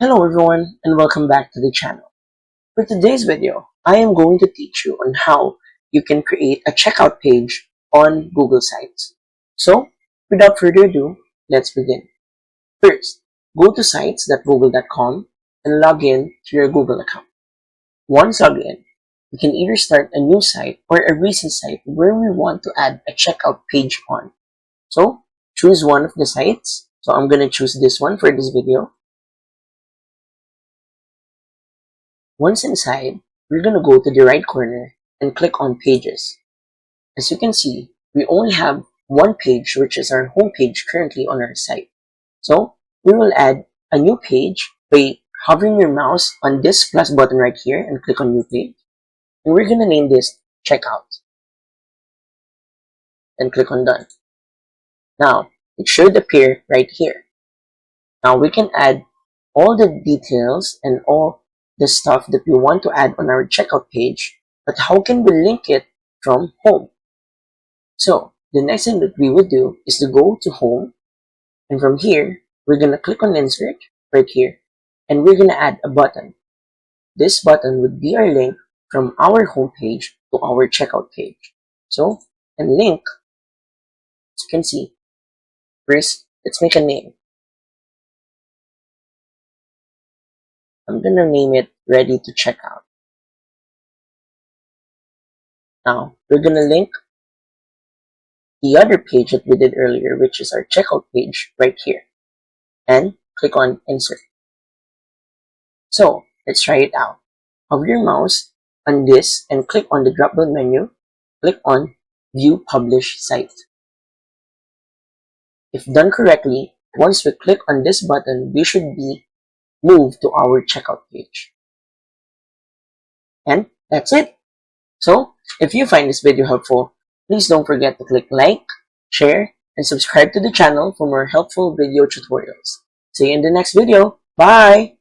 Hello everyone and welcome back to the channel. For today's video, I am going to teach you on how you can create a checkout page on Google Sites. So, without further ado, let's begin. First, go to sites.google.com and log in to your Google account. Once logged in, we can either start a new site or a recent site where we want to add a checkout page on. So, choose one of the sites. So I'm going to choose this one for this video. Once inside, we're going to go to the right corner and click on Pages. As you can see, we only have one page, which is our home page currently on our site. So we will add a new page by hovering your mouse on this plus button right here and click on New Page. And we're going to name this Checkout. And click on Done. Now, it should appear right here. Now we can add all the details and all the stuff that we want to add on our checkout page, but how can we link it from home? So the next thing that we would do is to go to home, and from here we're going to click on insert right here, and we're going to add a button. This button would be our link from our home page to our checkout page. So, and link, as you can see, first let's make a name. I'm going to name it Ready to Check Out. Now, we're going to link the other page that we did earlier, which is our checkout page right here. And click on Insert. So, let's try it out. Hover your mouse on this and click on the drop-down menu. Click on View Publish Site. If done correctly, once we click on this button, we should be moved to our checkout page. And that's it. So, if you find this video helpful, please don't forget to click like, share, and subscribe to the channel for more helpful video tutorials. See you in the next video. Bye!